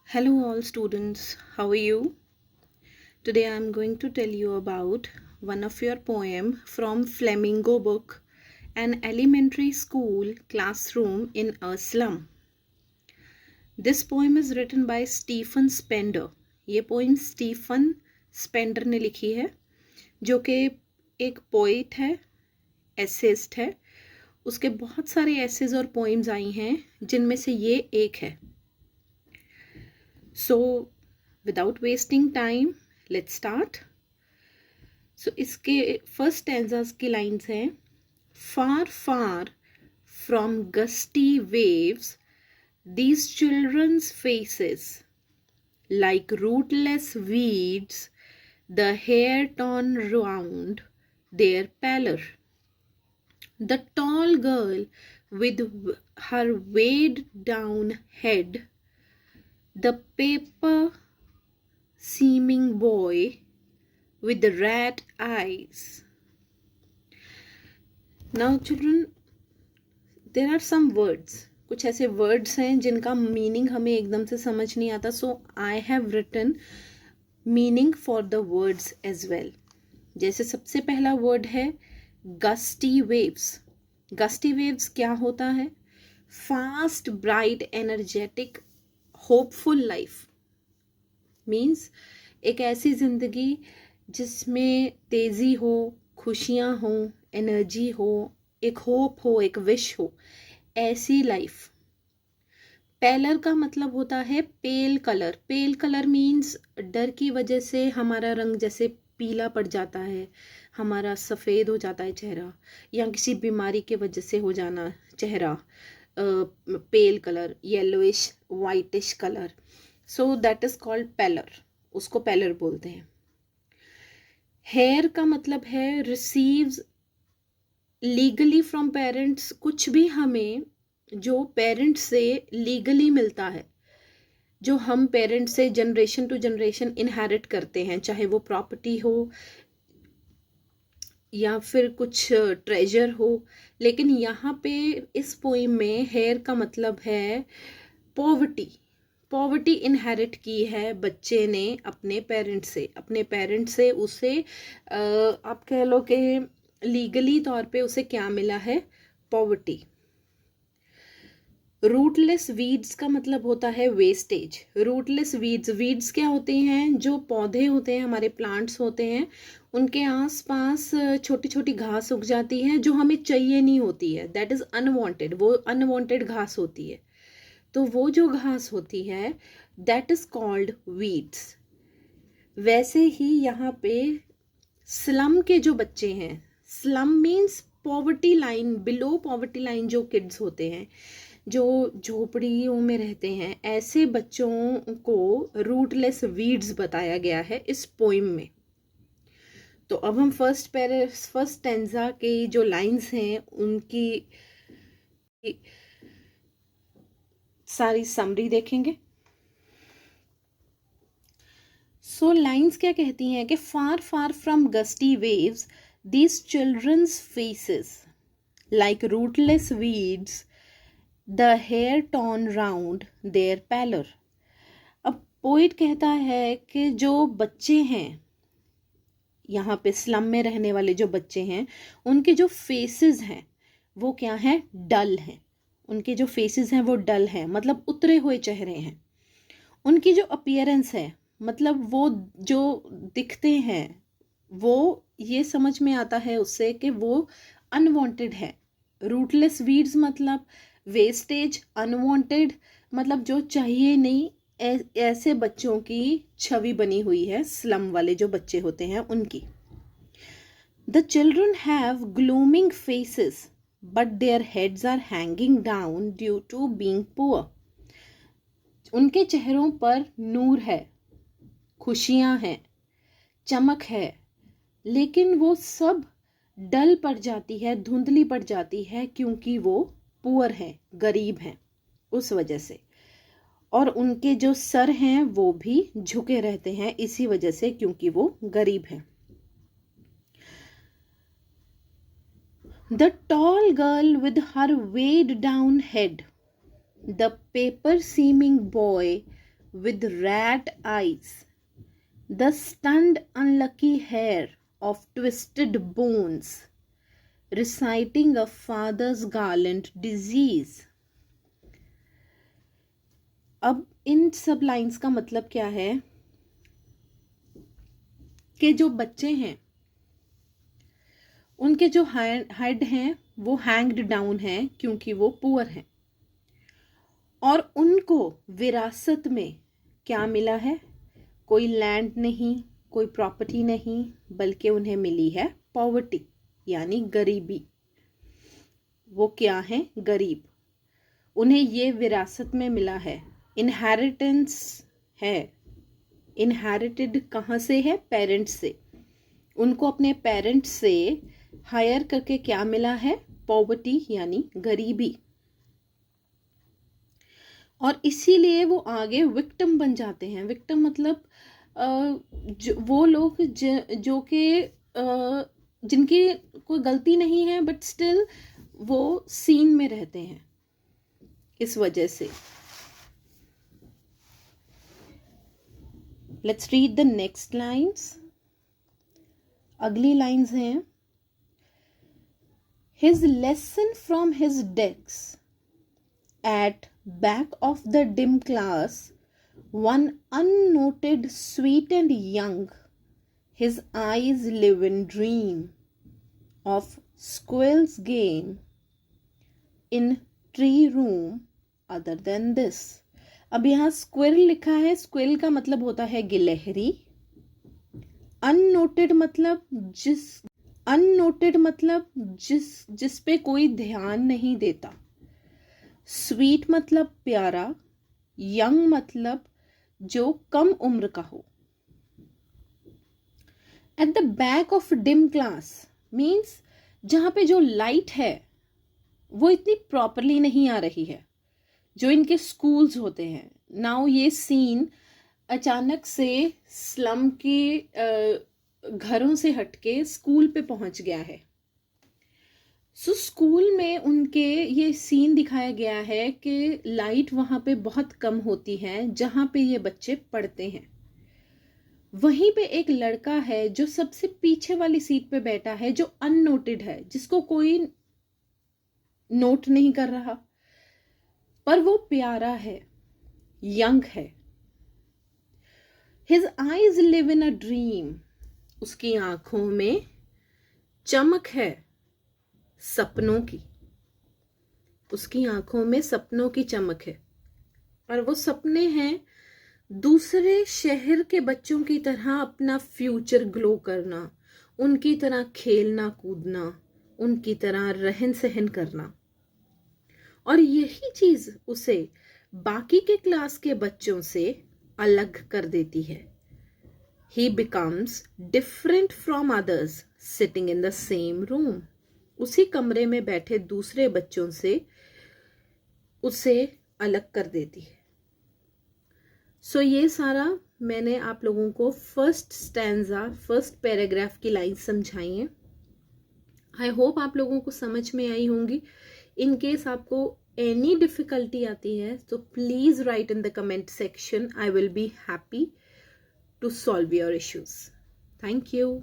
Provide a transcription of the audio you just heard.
Hello, all students. How are you? Today I am going to tell you about one of your poem from Flamingo book, An Elementary School Classroom in a Slum. This poem is written by Stephen Spender. ये poem Stephen Spender ने लिखी है, जो कि एक poet है, essayist है. उसके बहुत सारे essays और poems आई हैं, जिनमें से ये एक है. So, without wasting time, let's start. So, इसके first stanzas की lines हैं, Far, far from gusty waves, these children's faces, like rootless weeds, the hair torn round their pallor. The tall girl with her weighed down head, the paper seeming boy with the rat eyes. Now children, there are some words. कुछ ऐसे words हैं जिनका meaning हमें एकदम से समझ नहीं आता. So I have written meaning for the words as well. जैसे सबसे पहला word है gusty waves. Gusty waves क्या होता है? Fast, bright, energetic, hopeful life. Means एक ऐसी ज़िंदगी जिसमें तेज़ी हो, खुशियाँ हो, एनर्जी हो, एक होप हो, एक विश हो, ऐसी लाइफ. पैलर का मतलब होता है पेल कलर. पेल कलर मीन्स डर की वजह से हमारा रंग जैसे पीला पड़ जाता है, हमारा सफ़ेद हो जाता है चेहरा, या किसी बीमारी के वजह से हो जाना चेहरा pale colour, yellowish, whitish colour. So that is called pallor. उसको पैलर बोलते हैं. हेयर का मतलब है रिसीव्स लीगली फ्रॉम पेरेंट्स. कुछ भी हमें जो पेरेंट्स से लीगली मिलता है, जो हम पेरेंट्स से जनरेशन टू जनरेशन इनहेरिट करते हैं, चाहे वो प्रॉपर्टी हो या फिर कुछ ट्रेजर हो. लेकिन यहाँ पे इस पोइम में हेयर का मतलब है पॉवर्टी. पॉवर्टी इनहेरिट की है बच्चे ने अपने पेरेंट्स से उसे आप कह लो कि लीगली तौर पे उसे क्या मिला है? पॉवर्टी. रूटलेस वीड्स का मतलब होता है वेस्टेज. रूटलेस वीड्स क्या होते हैं? जो पौधे होते हैं, हमारे प्लांट्स होते हैं, उनके आसपास छोटी छोटी घास उग जाती है जो हमें चाहिए नहीं होती है. That is unwanted. वो अनवांटेड घास होती है. तो वो जो घास होती है दैट इज कॉल्ड वीड्स. वैसे ही यहाँ पे स्लम के जो बच्चे हैं, slum means poverty line, below poverty line जो किड्स होते हैं, जो झोपड़ियों में रहते हैं, ऐसे बच्चों को रूटलेस वीड्स बताया गया है इस पोइम में. तो अब हम फर्स्ट स्टेंजा के जो लाइंस हैं उनकी सारी समरी देखेंगे. सो लाइंस क्या कहती हैं कि far far from gusty waves these children's faces like rootless weeds the hair torn round their pallor. अब पोइट कहता है कि जो बच्चे हैं यहाँ पे स्लम में रहने वाले जो बच्चे हैं, उनके जो फेसेस हैं वो क्या हैं? डल हैं. उनके जो फेसेस हैं वो डल हैं, मतलब उतरे हुए चेहरे हैं. उनकी जो अपीयरेंस है, मतलब वो जो दिखते हैं, वो ये समझ में आता है उससे कि वो अनवांटेड है. रूटलेस वीड्स मतलब वेस्टेज, अनवांटेड मतलब जो चाहिए नहीं. ऐसे बच्चों की छवि बनी हुई है स्लम वाले जो बच्चे होते हैं उनकी. The children have glooming faces but their heads are hanging down due to being poor. उनके चेहरों पर नूर है, खुशियां हैं, चमक है, लेकिन वो सब डल पड़ जाती है, धुंधली पड़ जाती है, क्योंकि वो पुअर हैं, गरीब हैं, उस वजह से. और उनके जो सर हैं वो भी झुके रहते हैं इसी वजह से, क्योंकि वो गरीब हैं. The tall girl with her weighed down head, the paper seeming boy with rat eyes, the stunned unlucky hair of twisted bones, reciting a father's gallant disease. अब इन सब लाइंस का मतलब क्या है कि जो बच्चे हैं उनके जो हेड हैं वो हैंग्ड डाउन हैं क्योंकि वो पुअर हैं, और उनको विरासत में क्या मिला है? कोई लैंड नहीं, कोई प्रॉपर्टी नहीं, बल्कि उन्हें मिली है पॉवर्टी यानी गरीबी। वो क्या है? गरीब। उन्हें ये विरासत में मिला है, इनहेरिटेंस है। इनहेरिटेड कहाँ से है? पेरेंट्स से। उनको अपने पेरेंट्स से हायर करके क्या मिला है? पॉवर्टी यानी गरीबी। और इसीलिए वो आगे विक्टिम बन जाते हैं। विक्टिम मतलब वो लोग जो कि जिनकी कोई गलती नहीं है बट स्टिल वो सीन में रहते हैं इस वजह से। Let's read the next lines. अगली लाइन्स हैं, his lesson from his desk at back of the dim class, one unnoted, sweet and young, his eyes live in dream of squirrel's game in tree room other than this. अब यहाँ squirrel लिखा है, squirrel का मतलब होता है गिलहरी। unnoted मतलब जिस पे कोई ध्यान नहीं देता। स्वीट मतलब प्यारा, यंग मतलब जो कम उम्र का हो। At the back of dim class means जहां पे जो लाइट है वो इतनी प्रॉपरली नहीं आ रही है, जो इनके स्कूल्स होते हैं। नाउ ये सीन अचानक से स्लम के घरों से हटके स्कूल पे पहुंच गया है। सो स्कूल में उनके ये सीन दिखाया गया है कि लाइट वहाँ पे बहुत कम होती है जहाँ पे ये बच्चे पढ़ते हैं। वहीं पे एक लड़का है जो सबसे पीछे वाली सीट पे बैठा है, जो अननोटेड है, जिसको कोई नोट नहीं कर रहा, पर वो प्यारा है, यंग है। His eyes live in a dream, उसकी आंखों में चमक है सपनों की। उसकी आंखों में सपनों की चमक है, और वो सपने हैं दूसरे शहर के बच्चों की तरह अपना फ्यूचर ग्लो करना, उनकी तरह खेलना कूदना, उनकी तरह रहन सहन करना। और यही चीज उसे बाकी के क्लास के बच्चों से अलग कर देती है। He becomes different from others sitting in the same room. उसी कमरे में बैठे दूसरे बच्चों से उसे अलग कर देती है। सो ये सारा मैंने आप लोगों को फर्स्ट पैराग्राफ की लाइन समझाई है। आई होप आप लोगों को समझ में आई होंगी। इन केस आपको एनी डिफिकल्टी आती है तो please write in the comment section. I will be happy to solve your issues. Thank you.